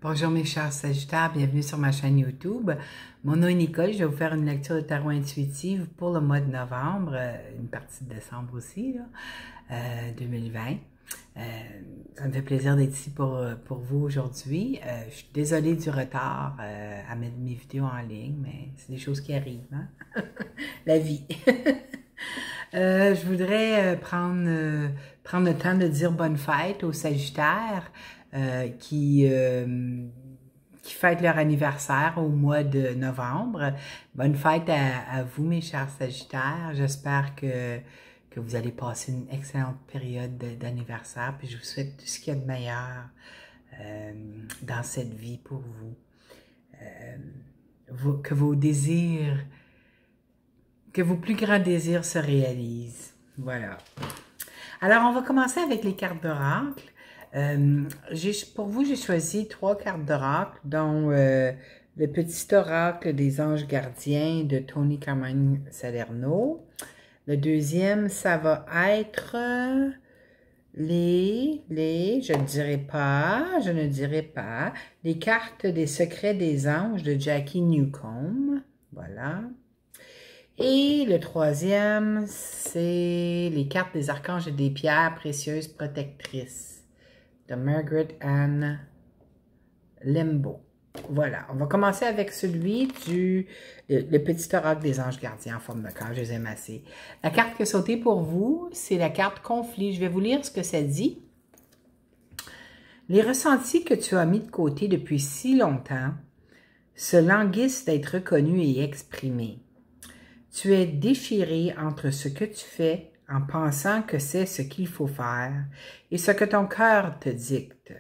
Bonjour mes chers Sagittaires, bienvenue sur ma chaîne YouTube. Mon nom est Nicole, je vais vous faire une lecture de tarot intuitive pour le mois de novembre, une partie de décembre aussi, là, 2020. Ça me fait plaisir d'être ici pour vous aujourd'hui. Je suis désolée du retard à mettre mes vidéos en ligne, mais c'est des choses qui arrivent, hein? La vie. Je voudrais prendre le temps de dire bonne fête aux Sagittaires qui fêtent leur anniversaire au mois de novembre. Bonne fête à vous, mes chers Sagittaires. J'espère que vous allez passer une excellente période d'anniversaire. Puis je vous souhaite tout ce qu'il y a de meilleur dans cette vie pour vous. Que vos désirs, que vos plus grands désirs se réalisent. Voilà. Alors, on va commencer avec les cartes d'oracle. Pour vous, j'ai choisi 3 cartes d'oracle, dont le petit oracle des anges gardiens de Tony Carmine Salerno. Le deuxième, ça va être je ne dirai pas, les cartes des secrets des anges de Jackie Newcomb. Voilà. Et le troisième, c'est les cartes des archanges et des pierres précieuses protectrices de Margaret Ann Limbo. Voilà, on va commencer avec celui le petit oracle des anges gardiens en forme de cœur, je les aime assez. La carte qui a sauté pour vous, c'est la carte conflit. Je vais vous lire ce que ça dit. Les ressentis que tu as mis de côté depuis si longtemps se languissent d'être reconnus et exprimés. Tu es déchiré entre ce que tu fais en pensant que c'est ce qu'il faut faire et ce que ton cœur te dicte.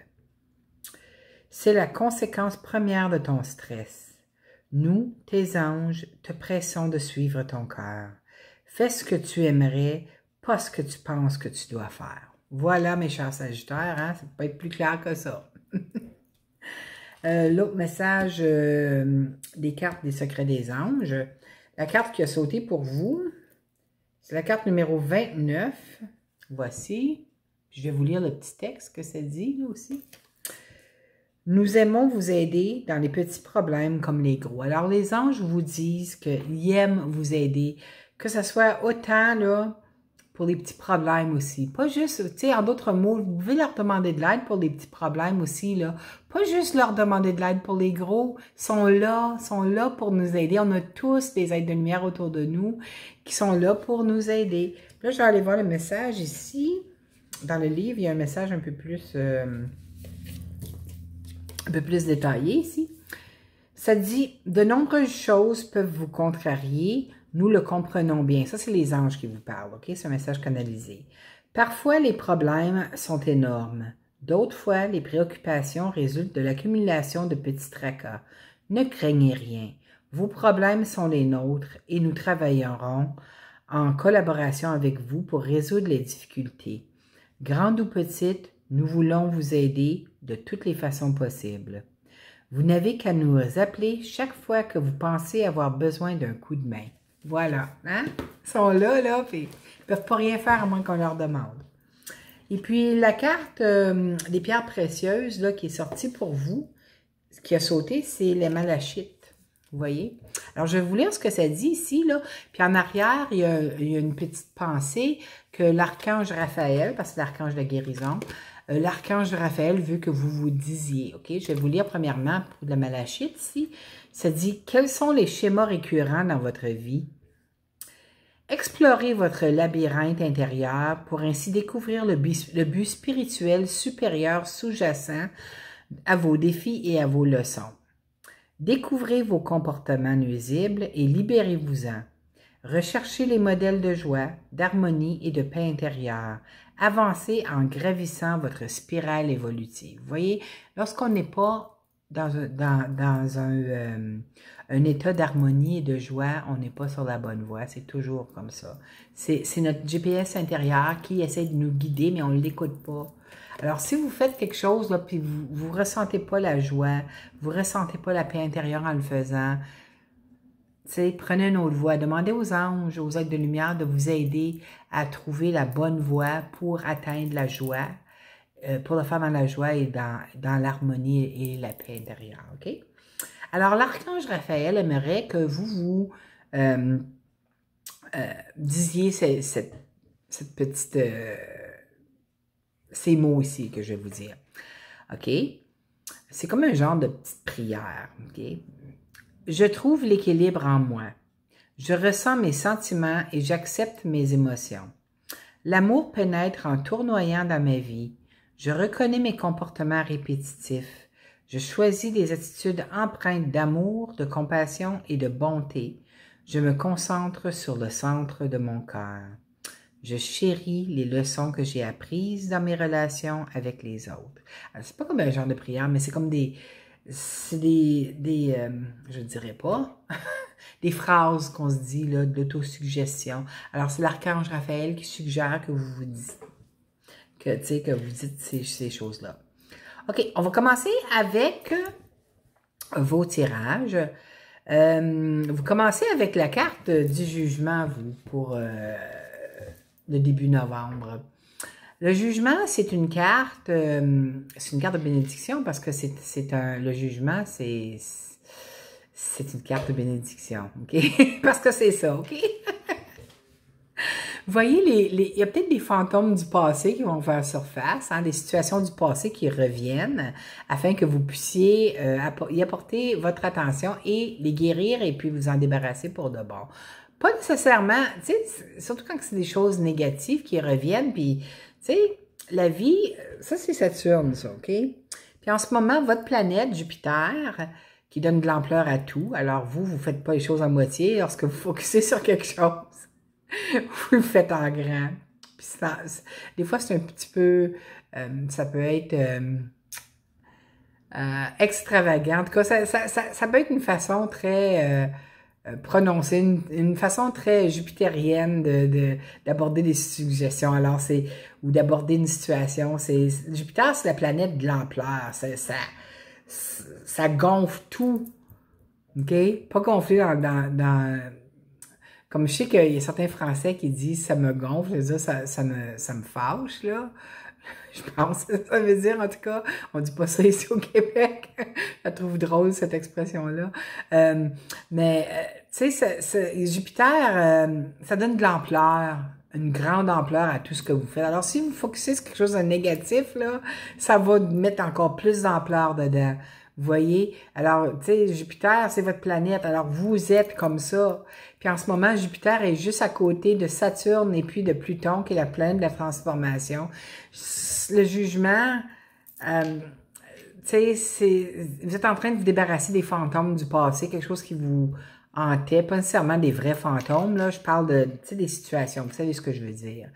C'est la conséquence première de ton stress. Nous, tes anges, te pressons de suivre ton cœur. Fais ce que tu aimerais, pas ce que tu penses que tu dois faire. Voilà, mes chers Sagittaires, hein? Ça peut pas être plus clair que ça. L'autre message des cartes des secrets des anges. La carte qui a sauté pour vous, c'est la carte numéro 29. Voici. Je vais vous lire le petit texte que ça dit, là aussi. Nous aimons vous aider dans les petits problèmes comme les gros. Alors, les anges vous disent qu'ils aiment vous aider, que ce soit autant là pour les petits problèmes aussi. Pas juste, tu sais, en d'autres mots, vous pouvez leur demander de l'aide pour les petits problèmes aussi, là. Pas juste leur demander de l'aide pour les gros. Ils sont là pour nous aider. On a tous des êtres de lumière autour de nous qui sont là pour nous aider. Là, je vais aller voir le message ici. Dans le livre, il y a un message un peu plus détaillé ici. Ça dit, de nombreuses choses peuvent vous contrarier. Nous le comprenons bien. Ça, c'est les anges qui vous parlent, ok? C'est un message canalisé. Parfois, les problèmes sont énormes. D'autres fois, les préoccupations résultent de l'accumulation de petits tracas. Ne craignez rien. Vos problèmes sont les nôtres et nous travaillerons en collaboration avec vous pour résoudre les difficultés. Grandes ou petites, nous voulons vous aider de toutes les façons possibles. Vous n'avez qu'à nous appeler chaque fois que vous pensez avoir besoin d'un coup de main. Voilà, hein? Ils sont là, puis ils ne peuvent pas rien faire à moins qu'on leur demande. Et puis, la carte des pierres précieuses, là, qui est sortie pour vous, ce qui a sauté, c'est les malachites. Vous voyez? Alors, je vais vous lire ce que ça dit ici, là. Puis en arrière, il y a une petite pensée que l'archange Raphaël, parce que c'est l'archange de la guérison, l'archange Raphaël veut que vous vous disiez. OK? Je vais vous lire premièrement pour la malachite ici. Ça dit, quels sont les schémas récurrents dans votre vie? Explorez votre labyrinthe intérieur pour ainsi découvrir le but spirituel supérieur sous-jacent à vos défis et à vos leçons. Découvrez vos comportements nuisibles et libérez-vous-en. Recherchez les modèles de joie, d'harmonie et de paix intérieure. Avancez en gravissant votre spirale évolutive. Vous voyez, lorsqu'on n'est pas dans un état d'harmonie et de joie, on n'est pas sur la bonne voie. C'est toujours comme ça. C'est notre GPS intérieur qui essaie de nous guider, mais on ne l'écoute pas. Alors, si vous faites quelque chose, là, puis vous ne ressentez pas la joie, vous ne ressentez pas la paix intérieure en le faisant, prenez une autre voie. Demandez aux anges, aux êtres de lumière de vous aider à trouver la bonne voie pour atteindre la joie. pour le faire dans la joie et dans l'harmonie et la paix intérieure, OK? Alors, l'archange Raphaël aimerait que vous disiez cette petite... ces mots ici que je vais vous dire, OK? C'est comme un genre de petite prière, OK? Je trouve l'équilibre en moi. Je ressens mes sentiments et j'accepte mes émotions. L'amour pénètre en tournoyant dans ma vie. Je reconnais mes comportements répétitifs. Je choisis des attitudes empreintes d'amour, de compassion et de bonté. Je me concentre sur le centre de mon cœur. Je chéris les leçons que j'ai apprises dans mes relations avec les autres. C'est pas comme un genre de prière, mais c'est comme je dirais pas, des phrases qu'on se dit, là, de l'autosuggestion. Alors, c'est l'archange Raphaël qui suggère que vous dites, que vous dites ces choses-là. OK, on va commencer avec vos tirages. Vous commencez avec la carte du jugement, vous, pour le début novembre. Le jugement, c'est une carte de bénédiction parce que le jugement, c'est une carte de bénédiction, OK? Parce que c'est ça, OK? Vous voyez, il y a peut-être des fantômes du passé qui vont faire surface, hein, des situations du passé qui reviennent afin que vous puissiez y apporter votre attention et les guérir et puis vous en débarrasser pour de bon. Pas nécessairement, tu sais, surtout quand c'est des choses négatives qui reviennent, puis, tu sais, la vie, ça c'est Saturne, ça, OK? Puis en ce moment, votre planète, Jupiter, qui donne de l'ampleur à tout, alors vous ne faites pas les choses à moitié lorsque vous focussez sur quelque chose. Vous le faites en grand. Puis des fois, c'est un petit peu, ça peut être extravagant. En tout cas, ça peut être une façon très prononcée, une façon très jupitérienne d'aborder des suggestions. Alors, ou d'aborder une situation. Jupiter, c'est la planète de l'ampleur. Ça gonfle tout. OK? Pas gonflé comme je sais qu'il y a certains Français qui disent « ça me gonfle », je veux dire, ça me fâche, là. Je pense que ça veut dire, en tout cas, on dit pas ça ici au Québec. Je trouve drôle, cette expression-là. Mais, tu sais, Jupiter, ça donne de l'ampleur, une grande ampleur à tout ce que vous faites. Alors, si vous focussez sur quelque chose de négatif, là, ça va mettre encore plus d'ampleur dedans. Vous voyez? Alors, tu sais, Jupiter, c'est votre planète. Alors, vous êtes comme ça. Puis en ce moment, Jupiter est juste à côté de Saturne et puis de Pluton, qui est la planète de la transformation. Le jugement, tu sais, vous êtes en train de vous débarrasser des fantômes du passé, quelque chose qui vous hantait, pas nécessairement des vrais fantômes, là. Je parle de, tu sais, des situations, vous savez ce que je veux dire,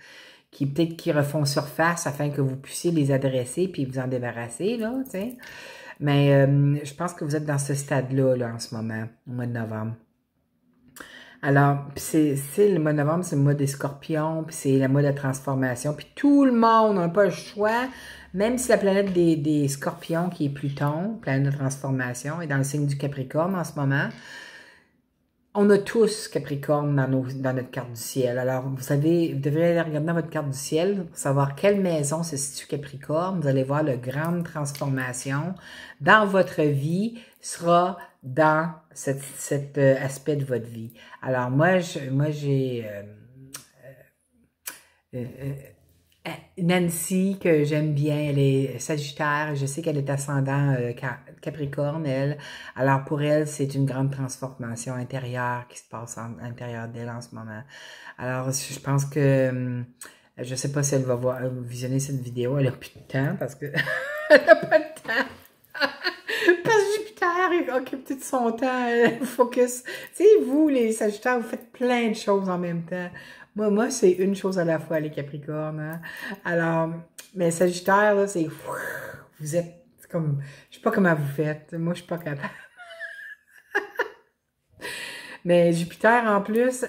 qui refont surface afin que vous puissiez les adresser puis vous en débarrasser, là, tu sais. Mais je pense que vous êtes dans ce stade-là, là, en ce moment, au mois de novembre. Alors, c'est le mois de novembre, c'est le mois des scorpions, puis c'est le mois de la transformation, puis tout le monde n'a pas le choix, même si la planète des scorpions, qui est Pluton, planète de transformation, est dans le signe du Capricorne en ce moment, on a tous Capricorne dans notre carte du ciel. Alors, vous devrez aller regarder dans votre carte du ciel pour savoir quelle maison se situe Capricorne. Vous allez voir la grande transformation dans votre vie sera dans cet aspect de votre vie. Alors, moi j'ai Nancy, que j'aime bien, elle est Sagittaire, je sais qu'elle est ascendant Capricorne, elle. Alors pour elle, c'est une grande transformation intérieure qui se passe à l'intérieur d'elle en ce moment. Alors je pense que, je sais pas si elle va visionner cette vidéo, elle a plus de temps parce que elle n'a pas de temps. Parce que Jupiter occupe tout son temps, focus. Tu sais, vous, les Sagittaires, vous faites plein de choses en même temps. Moi, c'est une chose à la fois, les Capricornes. Hein? Alors, mais Sagittaire, là, c'est... Vous êtes comme... Je sais pas comment vous faites. Moi, je suis pas capable. Mais Jupiter, en plus,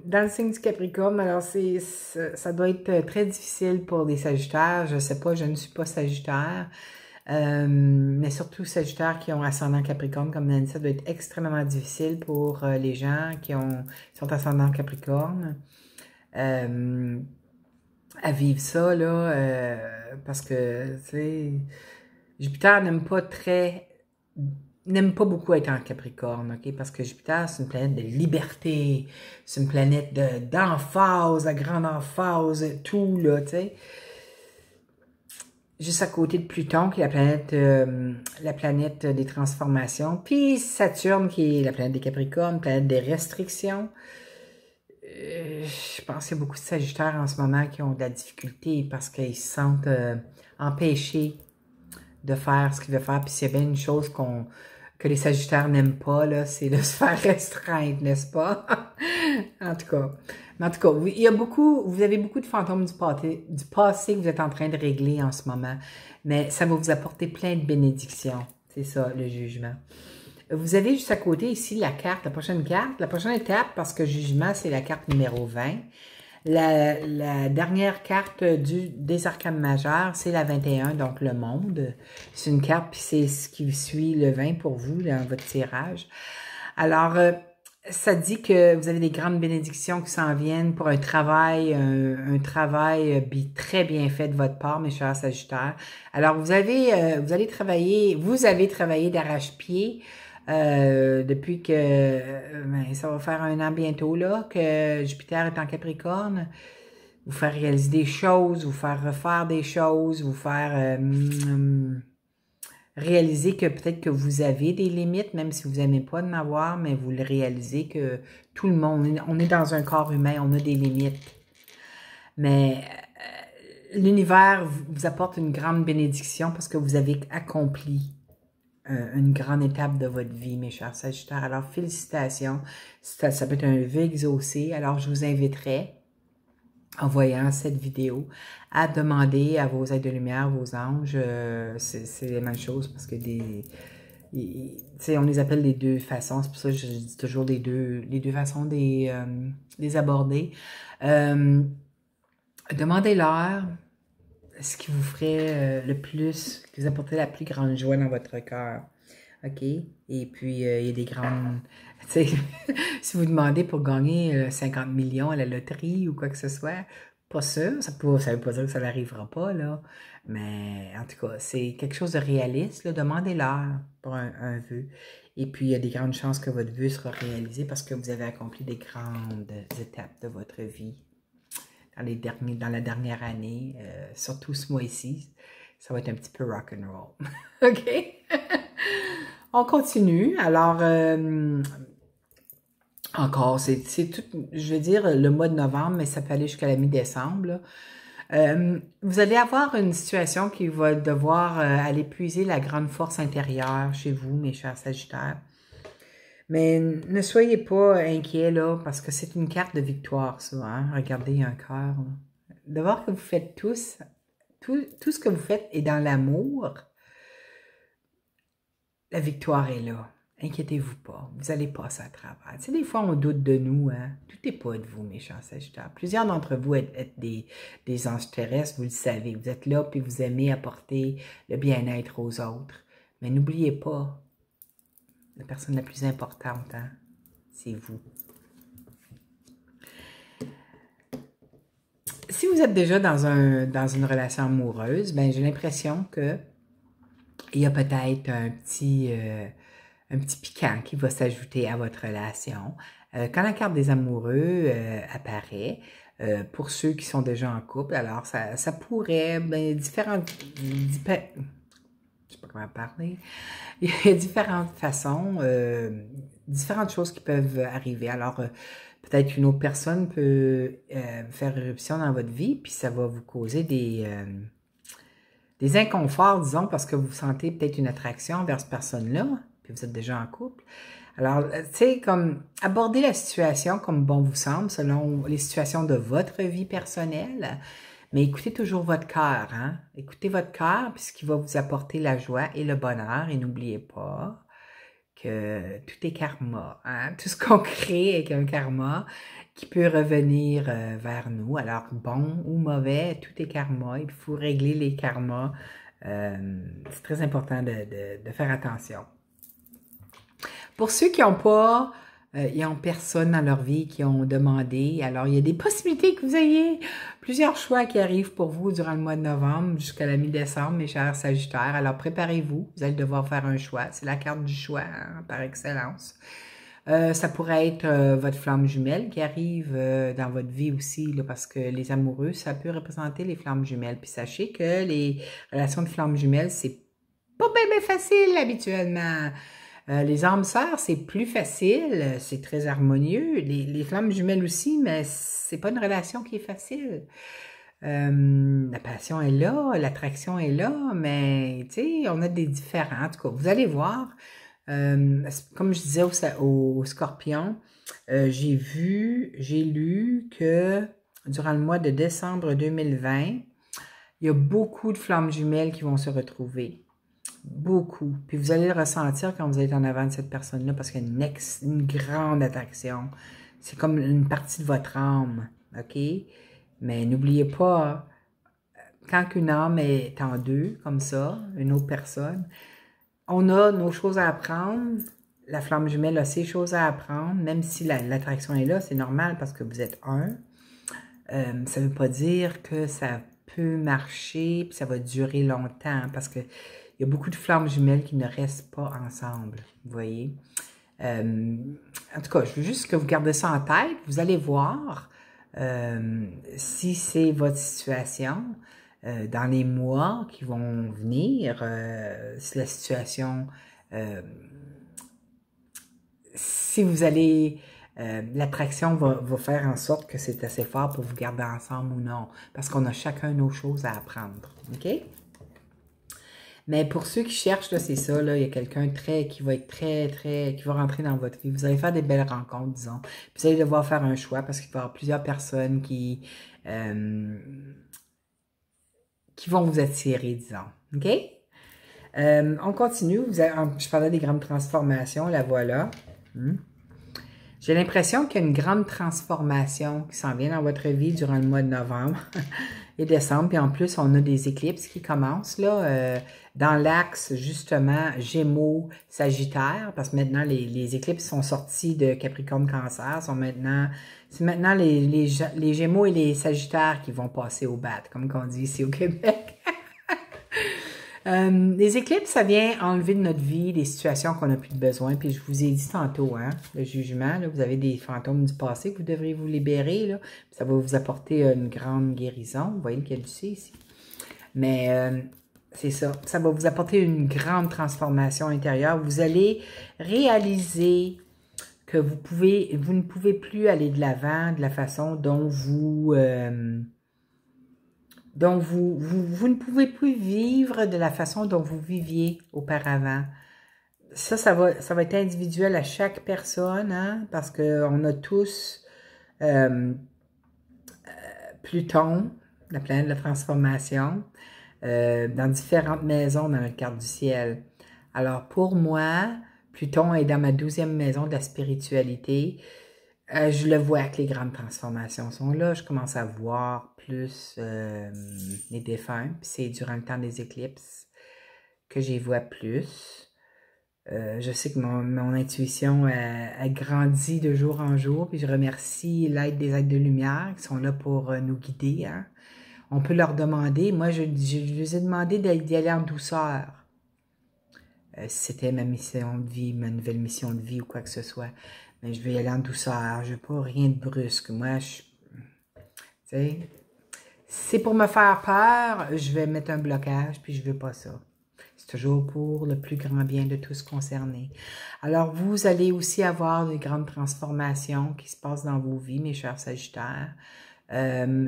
dans le signe du Capricorne, alors ça doit être très difficile pour les Sagittaires. Je sais pas, je ne suis pas Sagittaire. Mais surtout Sagittaires qui ont ascendant Capricorne, comme Nancy, ça doit être extrêmement difficile pour les gens qui sont ascendant Capricorne. à vivre ça, là, parce que, tu sais, Jupiter n'aime pas beaucoup être en Capricorne, ok? Parce que Jupiter, c'est une planète de liberté, c'est une planète d'emphase, de grande emphase, tout, là, tu sais. Juste à côté de Pluton, qui est la planète des transformations, puis Saturne, qui est la planète des Capricornes, planète des restrictions. Je pense qu'il y a beaucoup de Sagittaires en ce moment qui ont de la difficulté parce qu'ils se sentent empêchés de faire ce qu'ils veulent faire. Puis s'il y a bien une chose que les Sagittaires n'aiment pas, là, c'est de se faire restreindre, n'est-ce pas? En tout cas. Mais en tout cas, oui, vous avez beaucoup de fantômes du passé que vous êtes en train de régler en ce moment. Mais ça va vous apporter plein de bénédictions. C'est ça, le jugement. Vous avez juste à côté ici la prochaine étape, parce que jugement, c'est la carte numéro 20. La dernière carte des arcanes majeures, c'est la 21, donc le monde. C'est une carte, puis c'est ce qui suit le 20 pour vous dans votre tirage. Alors, ça dit que vous avez des grandes bénédictions qui s'en viennent pour un travail très bien fait de votre part, mes chers Sagittaires. Alors, vous avez travaillé d'arrache-pied depuis que ça va faire 1 an bientôt là que Jupiter est en Capricorne. Vous faire réaliser des choses, vous faire refaire des choses, vous faire réaliser que peut-être que vous avez des limites, même si vous n'aimez pas de m'avoir, mais vous le réalisez que tout le monde, on est dans un corps humain, on a des limites. Mais l'univers vous apporte une grande bénédiction parce que vous avez accompli une grande étape de votre vie, mes chers Sagittaires. Alors, félicitations. Ça peut être un vœu exaucé. Alors, je vous inviterai, en voyant cette vidéo, à demander à vos aides de lumière, vos anges, c'est la même chose parce que on les appelle les deux façons, c'est pour ça que je dis toujours les deux façons des aborder. Demandez-leur ce qui vous ferait le plus, qui vous apporterait la plus grande joie dans votre cœur. OK? Et puis, il y a des grandes... Tu sais, si vous demandez pour gagner 50 millions à la loterie ou quoi que ce soit, pas sûr, ça veut pas dire que ça n'arrivera pas, là. Mais en tout cas, c'est quelque chose de réaliste, là. Demandez-leur pour un vœu. Et puis, il y a des grandes chances que votre vœu sera réalisé parce que vous avez accompli des grandes étapes de votre vie dans la dernière année, surtout ce mois-ci. Ça va être un petit peu rock'n'roll. OK? On continue. Alors, encore, c'est tout, je veux dire, le mois de novembre, mais ça peut aller jusqu'à la mi-décembre. Vous allez avoir une situation qui va devoir aller puiser la grande force intérieure chez vous, mes chers Sagittaires. Mais ne soyez pas inquiets, là, parce que c'est une carte de victoire, ça. Hein? Regardez, il y a un cœur. De voir que vous faites tout ce que vous faites est dans l'amour, la victoire est là. Inquiétez-vous pas, vous allez passer à travers. Tu sais, des fois, on doute de nous, hein. Tout n'est pas de vous, mes chers Sagittaires. Plusieurs d'entre vous êtes des anges terrestres, vous le savez. Vous êtes là, puis vous aimez apporter le bien-être aux autres. Mais n'oubliez pas, la personne la plus importante, hein, c'est vous. Si vous êtes déjà dans une relation amoureuse, ben j'ai l'impression que il y a peut-être un petit piquant qui va s'ajouter à votre relation. Quand la carte des amoureux apparaît, pour ceux qui sont déjà en couple, alors ça pourrait, ben, je sais pas comment parler, il y a différentes façons, différentes choses qui peuvent arriver. Alors, peut-être qu'une autre personne peut faire éruption dans votre vie, puis ça va vous causer des inconforts, disons, parce que vous sentez peut-être une attraction vers cette personne-là, puis vous êtes déjà en couple. Alors, tu sais, comme aborder la situation comme bon vous semble, selon les situations de votre vie personnelle, mais écoutez toujours votre cœur, hein? Écoutez votre cœur, puis ce qui va vous apporter la joie et le bonheur, et n'oubliez pas que tout est karma, hein? Tout ce qu'on crée est un karma qui peut revenir vers nous. Alors, bon ou mauvais, tout est karma. Il faut régler les karmas. C'est très important de faire attention. Pour ceux qui n'ont pas ils n'ont personne dans leur vie qui ont demandé. Alors, il y a des possibilités que vous ayez plusieurs choix qui arrivent pour vous durant le mois de novembre jusqu'à la mi-décembre, mes chers Sagittaires. Alors, préparez-vous. Vous allez devoir faire un choix. C'est la carte du choix, hein, par excellence. Ça pourrait être votre flamme jumelle qui arrive dans votre vie aussi, là, parce que les amoureux, ça peut représenter les flammes jumelles. Puis sachez que les relations de flammes jumelles, c'est pas bien facile habituellement. Les âmes sœurs, c'est plus facile, c'est très harmonieux. Les flammes jumelles aussi, mais c'est pas une relation qui est facile. La passion est là, l'attraction est là, mais tu sais, on a des différents. En tout cas, vous allez voir. Comme je disais au Scorpion, j'ai lu que durant le mois de décembre 2020, il y a beaucoup de flammes jumelles qui vont se retrouver. Beaucoup. Puis vous allez le ressentir quand vous êtes en avant de cette personne-là parce qu'il y a une grande attraction. C'est comme une partie de votre âme, OK? Mais n'oubliez pas, quand une âme est en deux, comme ça, une autre personne, on a nos choses à apprendre. La flamme jumelle a ses choses à apprendre, même si l'attraction est là, c'est normal parce que vous êtes un. Ça ne veut pas dire que ça peut marcher puis ça va durer longtemps parce que il y a beaucoup de flammes jumelles qui ne restent pas ensemble, vous voyez. En tout cas, je veux juste que vous gardez ça en tête. Vous allez voir si c'est votre situation. Dans les mois qui vont venir, si la situation, si vous allez, l'attraction va faire en sorte que c'est assez fort pour vous garder ensemble ou non, parce qu'on a chacun nos choses à apprendre, OK? Mais pour ceux qui cherchent, là, c'est ça, là, il y a quelqu'un qui va être qui va rentrer dans votre vie. Vous allez faire des belles rencontres, disons. Puis vous allez devoir faire un choix parce qu'il va y avoir plusieurs personnes qui vont vous attirer, disons. OK? On continue. Je parlais des grandes transformations, la voilà. J'ai l'impression qu'il y a une grande transformation qui s'en vient dans votre vie durant le mois de novembre et décembre. Puis en plus, on a des éclipses qui commencent là, dans l'axe, justement, Gémeaux, Sagittaire, parce que maintenant, les éclipses sont sortis de Capricorne, Cancer, c'est maintenant les Gémeaux et les Sagittaires qui vont passer au bat, comme on dit ici au Québec. Les éclipses, ça vient enlever de notre vie des situations qu'on n'a plus de besoin. Puis je vous ai dit tantôt, hein, le jugement, là, vous avez des fantômes du passé que vous devriez vous libérer. Là, ça va vous apporter une grande guérison. Vous voyez le caducée ici. Mais c'est ça. Ça va vous apporter une grande transformation intérieure. Vous allez réaliser que vous ne pouvez plus aller de l'avant de la façon dont vous ne pouvez plus vivre de la façon dont vous viviez auparavant. Ça va être individuel à chaque personne, hein, parce qu'on a tous Pluton, la planète de la transformation, dans différentes maisons dans notre carte du ciel. Alors pour moi, Pluton est dans ma 12e maison de la spiritualité. Je le vois que les grandes transformations sont là. Je commence à voir plus les défunts. Puis c'est durant le temps des éclipses que j'y vois plus. Je sais que mon intuition a grandi de jour en jour. Puis je remercie l'aide des êtres de lumière qui sont là pour nous guider. Hein. On peut leur demander. Moi, je les ai demandé d'y aller en douceur. Si c'était ma mission de vie, ma nouvelle mission de vie ou quoi que ce soit. Mais je vais y aller en douceur, je veux pas rien de brusque. Moi, c'est pour me faire peur, je vais mettre un blocage, puis je veux pas ça. C'est toujours pour le plus grand bien de tous concernés. Alors, vous allez aussi avoir des grandes transformations qui se passent dans vos vies, mes chers Sagittaires.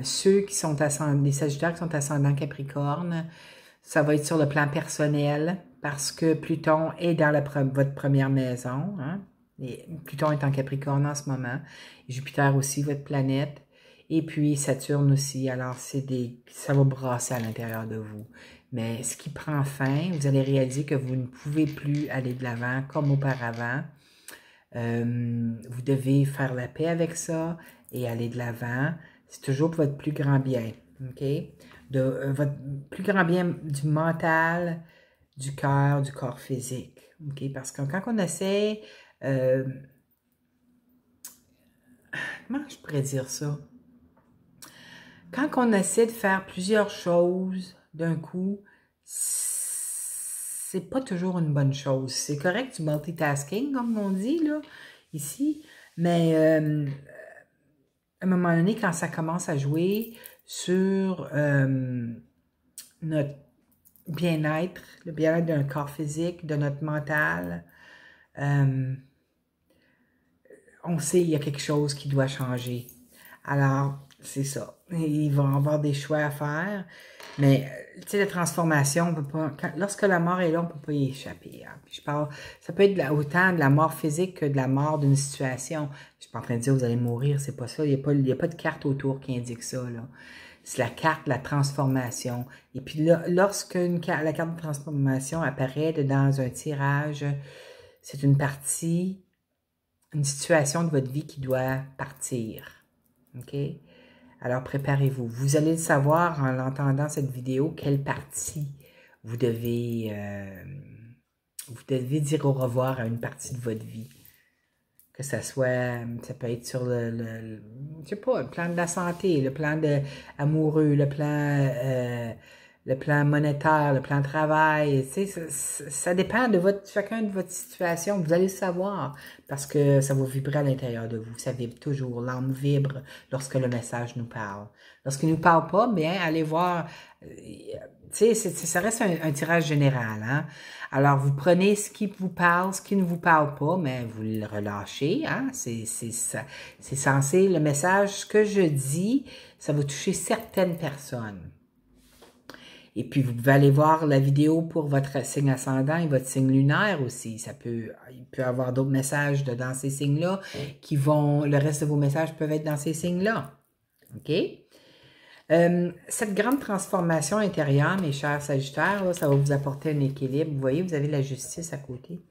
Ceux qui sont les Sagittaires qui sont ascendants Capricorne, ça va être sur le plan personnel, parce que Pluton est dans votre première maison, hein? Et Pluton est en Capricorne en ce moment. Jupiter aussi, votre planète. Et puis Saturne aussi. Alors, ça va brasser à l'intérieur de vous. Mais ce qui prend fin, vous allez réaliser que vous ne pouvez plus aller de l'avant comme auparavant. Vous devez faire la paix avec ça et aller de l'avant. C'est toujours pour votre plus grand bien. OK? Votre plus grand bien du mental, du cœur, du corps physique. OK? Parce que quand on essaie comment je pourrais dire ça? Quand on essaie de faire plusieurs choses d'un coup, c'est pas toujours une bonne chose. C'est correct du multitasking, comme on dit, là, ici, mais à un moment donné, quand ça commence à jouer sur notre bien-être, le bien-être d'un corps physique, de notre mental, on sait qu'il y a quelque chose qui doit changer. Alors, c'est ça. Il va y avoir des choix à faire, mais tu sais, la transformation, on peut pas, lorsque la mort est là, on peut pas y échapper. Hein. Puis je parle, ça peut être autant de la mort physique que de la mort d'une situation. Je suis pas en train de dire vous allez mourir, c'est pas ça. Il y a pas de carte autour qui indique ça, là. C'est la carte de la transformation. Et puis là, lorsque la carte de transformation apparaît dans un tirage, c'est une partie, une situation de votre vie qui doit partir. OK? Alors, préparez-vous. Vous allez le savoir en entendant cette vidéo, quelle partie vous devez dire au revoir à une partie de votre vie. Que ça soit, ça peut être sur je sais pas, le plan de la santé, le plan amoureux, le plan monétaire, le plan de travail, tu sais, ça dépend de chacun de votre situation. Vous allez le savoir parce que ça va vibrer à l'intérieur de vous. Ça vibre toujours. L'âme vibre lorsque le message nous parle. Lorsqu'il ne nous parle pas, bien, allez voir. Tu sais, ça reste un tirage général, hein. Alors, vous prenez ce qui vous parle, ce qui ne vous parle pas, mais vous le relâchez, hein. C'est censé, le message, ce que je dis, ça va toucher certaines personnes. Et puis, vous pouvez aller voir la vidéo pour votre signe ascendant et votre signe lunaire aussi. Il peut y avoir d'autres messages dans ces signes-là le reste de vos messages peuvent être dans ces signes-là. OK? Cette grande transformation intérieure, mes chers Sagittaires, là, ça va vous apporter un équilibre. Vous voyez, vous avez la justice à côté.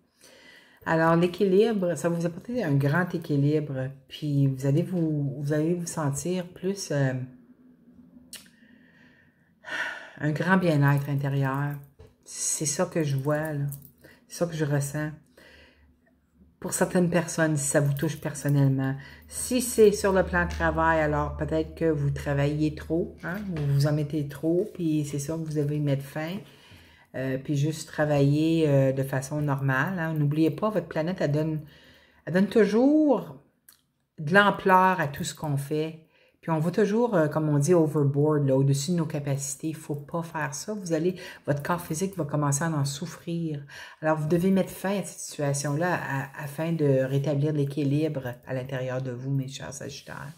Alors, l'équilibre, ça va vous apporter un grand équilibre. Puis, vous allez vous sentir plus un grand bien-être intérieur. C'est ça que je vois, là. C'est ça que je ressens. Pour certaines personnes, si ça vous touche personnellement. Si c'est sur le plan de travail, alors peut-être que vous travaillez trop, hein, vous vous en mettez trop, puis c'est ça que vous devez mettre fin, puis juste travailler de façon normale. Hein. N'oubliez pas, votre planète, elle donne toujours de l'ampleur à tout ce qu'on fait. Puis on va toujours, comme on dit, overboard, là, au-dessus de nos capacités. Il ne faut pas faire ça. Votre corps physique va commencer à en souffrir. Alors, vous devez mettre fin à cette situation-là afin de rétablir l'équilibre à l'intérieur de vous, mes chers Sagittaires.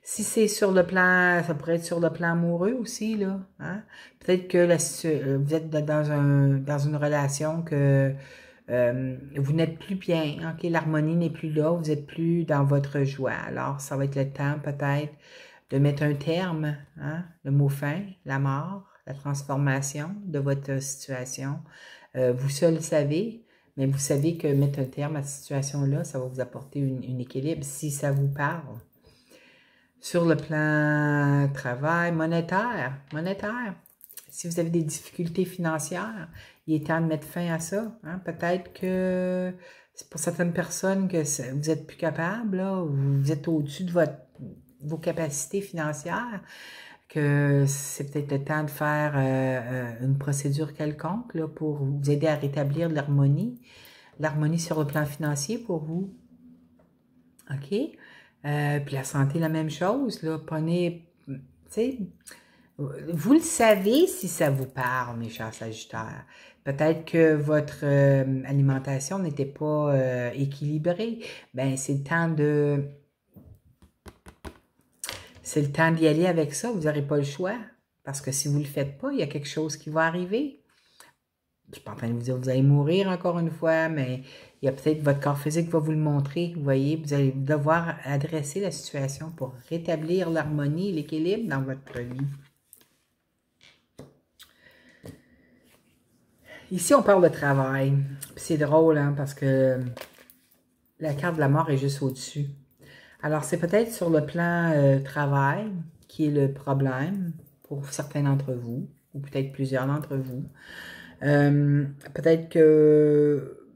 Si c'est sur le plan, ça pourrait être sur le plan amoureux aussi, là. Hein? Peut-être que vous êtes dans une relation que vous n'êtes plus bien, ok, l'harmonie n'est plus là, vous n'êtes plus dans votre joie. Alors, ça va être le temps peut-être de mettre un terme, hein, le mot fin, la mort, la transformation de votre situation. Vous seul savez, mais vous savez que mettre un terme à cette situation-là, ça va vous apporter un équilibre si ça vous parle. Sur le plan travail, monétaire, si vous avez des difficultés financières, il est temps de mettre fin à ça. Hein? Peut-être que c'est pour certaines personnes que vous êtes plus capable, là, vous êtes au-dessus de vos capacités financières, que c'est peut-être le temps de faire une procédure quelconque là, pour vous aider à rétablir l'harmonie sur le plan financier pour vous. OK? Puis la santé, la même chose. Là, prenez, tu sais, vous le savez si ça vous parle, mes chers Sagittaires. Peut-être que votre alimentation n'était pas équilibrée. Ben, c'est le temps d'y aller avec ça. Vous n'aurez pas le choix. Parce que si vous ne le faites pas, il y a quelque chose qui va arriver. Je ne suis pas en train de vous dire que vous allez mourir encore une fois, mais il y a peut-être votre corps physique qui va vous le montrer. Vous voyez, vous allez devoir adresser la situation pour rétablir l'harmonie et l'équilibre dans votre vie. Ici, on parle de travail. C'est drôle, hein, parce que la carte de la mort est juste au-dessus. Alors, c'est peut-être sur le plan travail qui est le problème pour certains d'entre vous, ou peut-être plusieurs d'entre vous. Peut-être que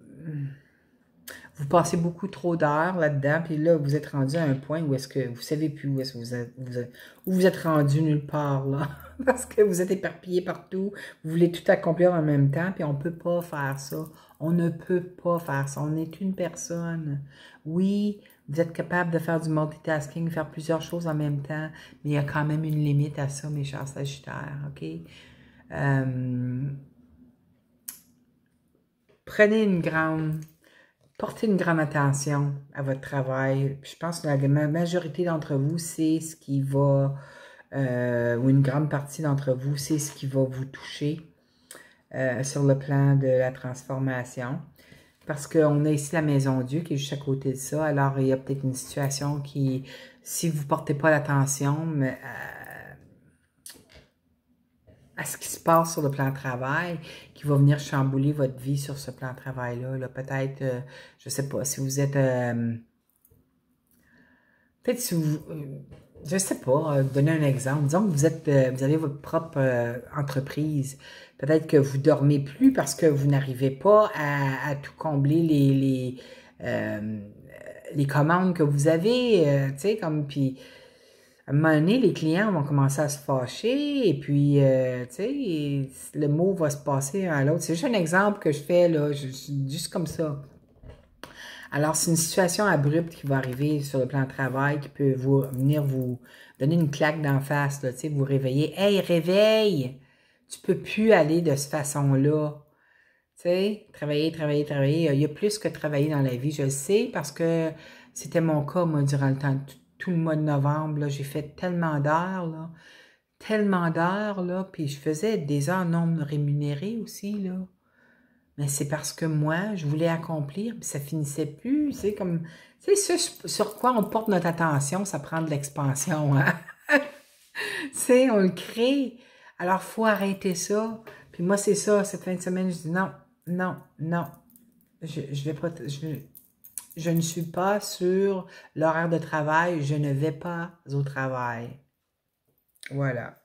vous passez beaucoup trop d'heures là-dedans, puis là, vous êtes rendu à un point où est-ce que vous savez plus où est-ce que où vous êtes rendu nulle part, là. Parce que vous êtes éparpillé partout, vous voulez tout accomplir en même temps, puis on peut pas faire ça. On ne peut pas faire ça. On est une personne. Oui, vous êtes capable de faire du multitasking, faire plusieurs choses en même temps, mais il y a quand même une limite à ça, mes chers Sagittaires, OK? Portez une grande attention à votre travail. Je pense que la majorité d'entre vous, c'est ce qui va, ou une grande partie d'entre vous, c'est ce qui va vous toucher sur le plan de la transformation. Parce qu'on a ici la Maison Dieu qui est juste à côté de ça. Alors, il y a peut-être une situation qui, si vous ne portez pas l'attention à ce qui se passe sur le plan travail, qui va venir chambouler votre vie sur ce plan travail-là. Là, peut-être, je ne sais pas, si vous êtes... peut-être si vous... je ne sais pas, donner un exemple. Disons que vous avez votre propre entreprise. Peut-être que vous dormez plus parce que vous n'arrivez pas à tout combler les commandes que vous avez, tu sais, comme, puis à un moment donné, les clients vont commencer à se fâcher, et puis, tu sais, le mot va se passer à l'autre. C'est juste un exemple que je fais, là, juste comme ça. Alors, c'est une situation abrupte qui va arriver sur le plan de travail, qui peut venir vous donner une claque d'en face, là, tu sais, vous réveiller. « Hey, réveille! Tu peux plus aller de cette façon-là. » Tu sais, travailler, travailler, travailler. Il y a plus que travailler dans la vie, je le sais, parce que c'était mon cas, moi, durant le temps, tout le mois de novembre, j'ai fait tellement d'heures, là, puis je faisais des heures non rémunérées aussi, là. Mais c'est parce que moi, je voulais accomplir, puis ça finissait plus, tu sais, comme, tu sais, sur quoi on porte notre attention, ça prend de l'expansion, hein? Tu sais, on le crée. Alors, faut arrêter ça. Puis moi, c'est ça, cette fin de semaine, je dis non, non, non. Je vais pas, je ne suis pas sur l'horaire de travail, je ne vais pas au travail. Voilà.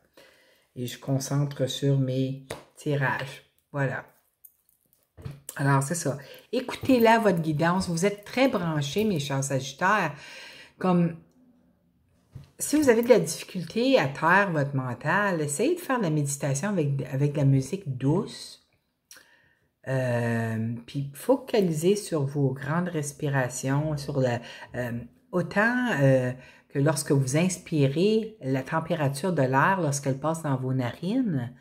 Et je concentre sur mes tirages. Voilà. Alors, c'est ça. Écoutez là votre guidance. Vous êtes très branchés, mes chers Sagittaires. Comme, si vous avez de la difficulté à taire votre mental, essayez de faire de la méditation avec de la musique douce. Puis focalisez sur vos grandes respirations, sur autant que lorsque vous inspirez, la température de l'air, lorsqu'elle passe dans vos narines,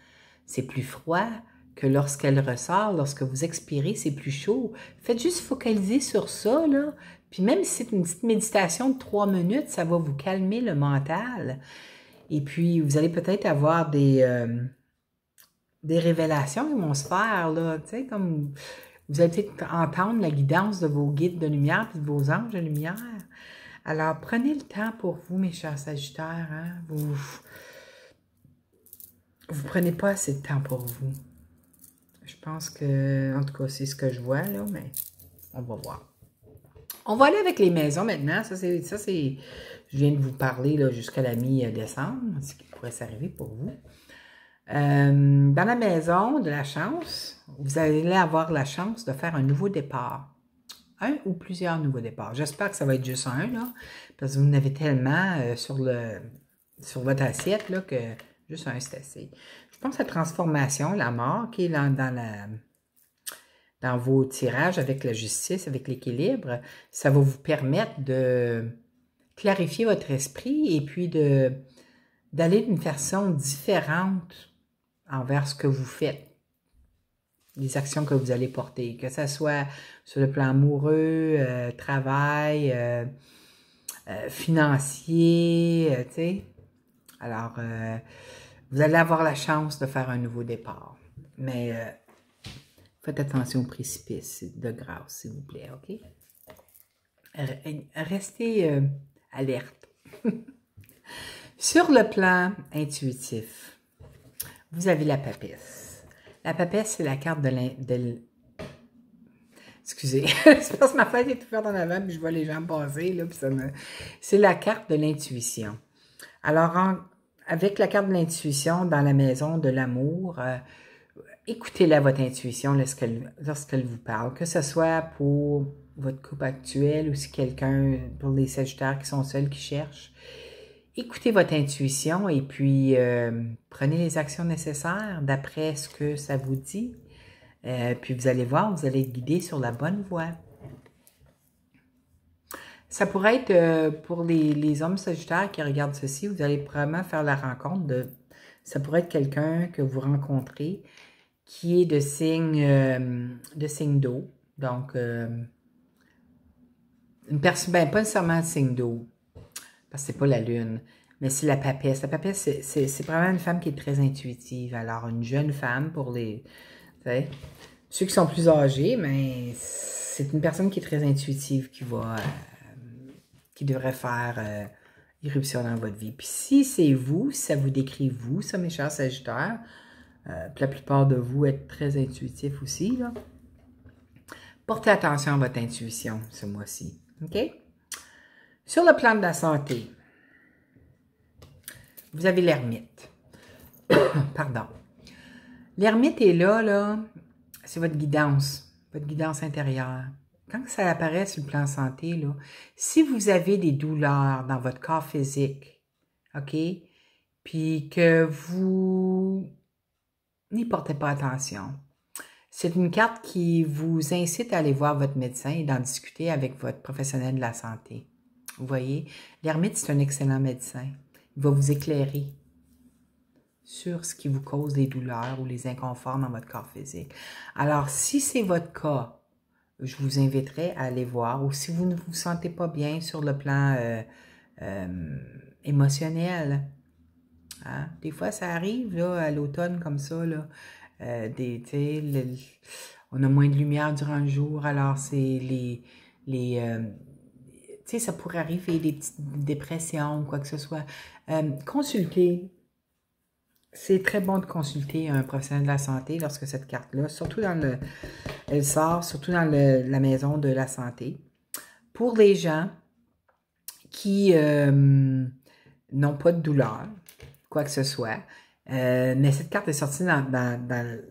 c'est plus froid que lorsqu'elle ressort. Lorsque vous expirez, c'est plus chaud. Faites juste focaliser sur ça, là. Puis même si c'est une petite méditation de 3 minutes, ça va vous calmer le mental. Et puis, vous allez peut-être avoir des révélations qui vont se faire, là. Tu sais, comme vous allez peut-être entendre la guidance de vos guides de lumière puis de vos anges de lumière. Alors, prenez le temps pour vous, mes chers Sagittaires. Hein? Vous prenez pas assez de temps pour vous. Je pense que, en tout cas, c'est ce que je vois, là, mais on va voir. On va aller avec les maisons maintenant. Ça, c'est, je viens de vous parler là jusqu'à la mi-décembre, ce qui pourrait s'arriver pour vous. Dans la maison de la chance, vous allez avoir la chance de faire un nouveau départ. Un ou plusieurs nouveaux départs. J'espère que ça va être juste un, là, parce que vous en avez tellement sur votre assiette, là, que juste un, c'est assez. Je pense à la transformation, la mort, qui est dans vos tirages avec la justice, avec l'équilibre. Ça va vous permettre de clarifier votre esprit et puis d'aller d'une façon différente envers ce que vous faites. Les actions que vous allez porter, que ce soit sur le plan amoureux, travail, financier, tu sais. Alors, vous allez avoir la chance de faire un nouveau départ. Mais faites attention au précipice, de grâce, s'il vous plaît, OK? Restez alerte. Sur le plan intuitif, vous avez la papesse. La papesse, c'est la carte Excusez, c'est parce que ma fête est ouverte en avant, puis je vois les gens passer, là, puis c'est la carte de l'intuition. Alors, avec la carte de l'intuition dans la maison de l'amour, écoutez-la, votre intuition, lorsqu'elle vous parle, que ce soit pour votre couple actuel ou si quelqu'un, pour les Sagittaires qui sont seuls, qui cherchent. Écoutez votre intuition et puis prenez les actions nécessaires d'après ce que ça vous dit. Puis vous allez voir, vous allez être guidé sur la bonne voie. Ça pourrait être pour les hommes Sagittaires qui regardent ceci, vous allez probablement faire la rencontre de... Ça pourrait être quelqu'un que vous rencontrez qui est de signe d'eau. Donc, une personne, ben pas nécessairement de signe d'eau, parce que c'est pas la lune, mais c'est la papesse. La papesse, c'est probablement une femme qui est très intuitive. Alors, une jeune femme pour les... Ceux qui sont plus âgés, mais c'est une personne qui est très intuitive qui devrait faire irruption dans votre vie. Puis si c'est vous, si ça vous décrit vous, ça mes chers Sagittaires, puis la plupart de vous êtes très intuitifs aussi, là. Portez attention à votre intuition ce mois-ci, OK? Sur le plan de la santé, vous avez l'ermite. Pardon. L'ermite est là, c'est votre guidance intérieure. Quand ça apparaît sur le plan santé, là, si vous avez des douleurs dans votre corps physique, OK, puis que vous n'y portez pas attention, c'est une carte qui vous incite à aller voir votre médecin et d'en discuter avec votre professionnel de la santé. Vous voyez, l'ermite, c'est un excellent médecin. Il va vous éclairer sur ce qui vous cause des douleurs ou les inconforts dans votre corps physique. Alors, si c'est votre cas, je vous inviterai à aller voir, ou si vous ne vous sentez pas bien sur le plan émotionnel, hein? Des fois, ça arrive là, à l'automne comme ça, là, on a moins de lumière durant le jour, alors c'est ça pourrait arriver des petites dépressions ou quoi que ce soit. Consultez. C'est très bon de consulter un professionnel de la santé lorsque cette carte-là, surtout elle sort surtout dans la maison de la santé. Pour les gens qui n'ont pas de douleur, quoi que ce soit, mais cette carte est sortie dans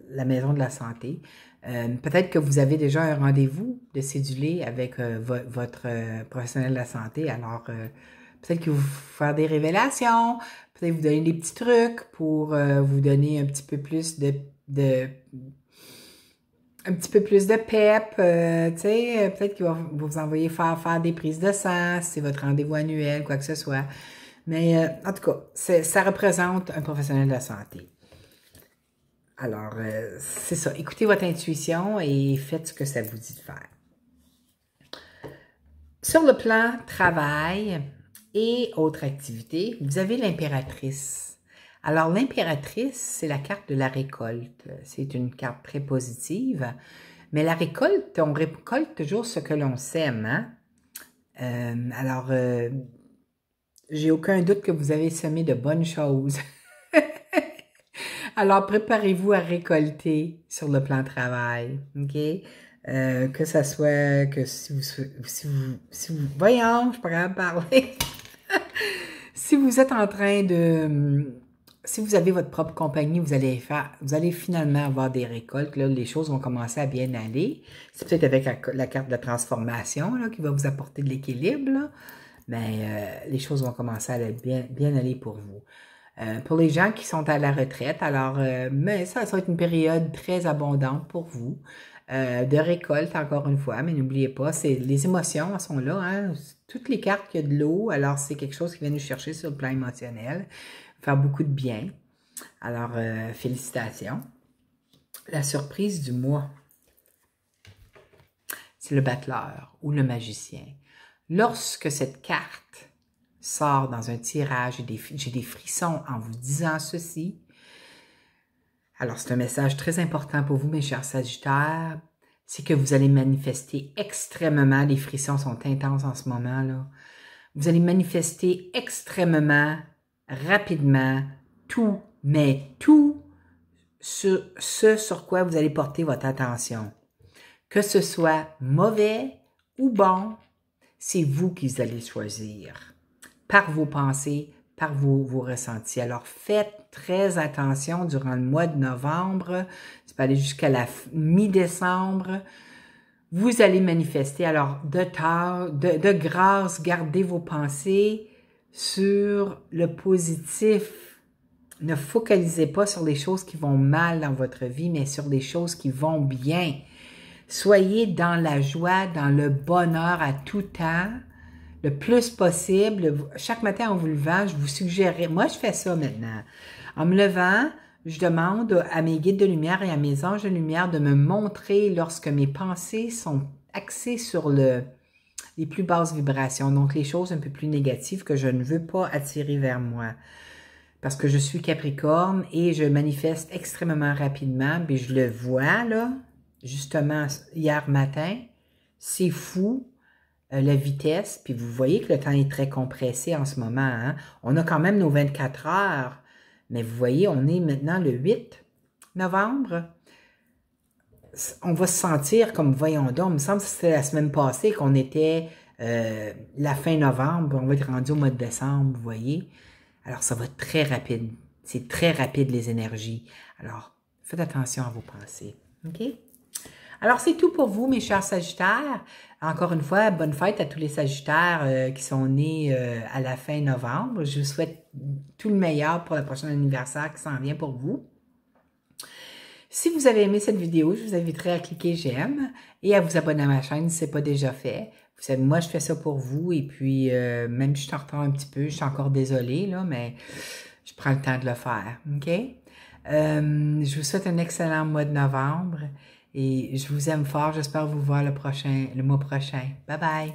la maison de la santé. Peut-être que vous avez déjà un rendez-vous de cédulé avec votre professionnel de la santé. Alors, peut-être qu'il va vous faire des révélations, peut-être vous donner des petits trucs pour vous donner un petit peu plus de pep, peut-être qu'il va vous envoyer faire des prises de sang, si c'est votre rendez-vous annuel, quoi que ce soit. Mais en tout cas, ça représente un professionnel de la santé. Alors, c'est ça. Écoutez votre intuition et faites ce que ça vous dit de faire. Sur le plan travail et autres activités, vous avez l'impératrice. Alors, l'impératrice, c'est la carte de la récolte. C'est une carte très positive. Mais la récolte, on récolte toujours ce que l'on sème, hein? Alors, j'ai aucun doute que vous avez semé de bonnes choses. Alors, préparez-vous à récolter sur le plan travail, OK? Que ça soit que si vous voyons, je suis pas capable de parler. Si vous êtes en train de... Si vous avez votre propre compagnie, vous allez finalement avoir des récoltes. Là, les choses vont commencer à bien aller. C'est peut-être avec la carte de la transformation là, qui va vous apporter de l'équilibre. Mais les choses vont commencer à bien aller pour vous. Pour les gens qui sont à la retraite, alors mais ça va être une période très abondante pour vous. De récolte, encore une fois, mais n'oubliez pas, les émotions sont là. Hein? Toutes les cartes, il y a de l'eau, alors c'est quelque chose qui vient nous chercher sur le plan émotionnel. Faire beaucoup de bien. Alors, félicitations. La surprise du mois, c'est le battleur ou le magicien. Lorsque cette carte sort dans un tirage, j'ai des frissons en vous disant ceci. Alors, c'est un message très important pour vous, mes chers Sagittaires. C'est que vous allez manifester extrêmement, les frissons sont intenses en ce moment, là. Vous allez manifester extrêmement, rapidement, tout, mais tout ce sur quoi vous allez porter votre attention. Que ce soit mauvais ou bon, c'est vous qui allez choisir. Par vos pensées, par vos ressentis. Alors, faites très attention durant le mois de novembre. Ça peut aller jusqu'à la mi-décembre. Vous allez manifester. Alors, de grâce, gardez vos pensées sur le positif. Ne focalisez pas sur les choses qui vont mal dans votre vie, mais sur les choses qui vont bien. Soyez dans la joie, dans le bonheur à tout temps, le plus possible. Chaque matin en vous levant, je vous suggère, moi je fais ça maintenant. En me levant, je demande à mes guides de lumière et à mes anges de lumière de me montrer lorsque mes pensées sont axées sur les plus basses vibrations, donc les choses un peu plus négatives que je ne veux pas attirer vers moi. Parce que je suis Capricorne et je manifeste extrêmement rapidement, puis je le vois là, justement hier matin, c'est fou la vitesse, puis vous voyez que le temps est très compressé en ce moment, hein? On a quand même nos 24 heures, mais vous voyez, on est maintenant le 8 novembre, on va se sentir comme, voyons donc, il me semble que c'était la semaine passée qu'on était la fin novembre, on va être rendu au mois de décembre, vous voyez. Alors, ça va très rapide. C'est très rapide, les énergies. Alors, faites attention à vos pensées. OK? Alors, c'est tout pour vous, mes chers Sagittaires. Encore une fois, bonne fête à tous les Sagittaires qui sont nés à la fin novembre. Je vous souhaite tout le meilleur pour le prochain anniversaire qui s'en vient pour vous. Si vous avez aimé cette vidéo, je vous inviterai à cliquer j'aime et à vous abonner à ma chaîne si ce n'est pas déjà fait. Vous savez, moi, je fais ça pour vous et puis même si je suis en retard un petit peu, je suis encore désolée, là, mais je prends le temps de le faire, OK? Je vous souhaite un excellent mois de novembre et je vous aime fort. J'espère vous voir le mois prochain. Bye bye!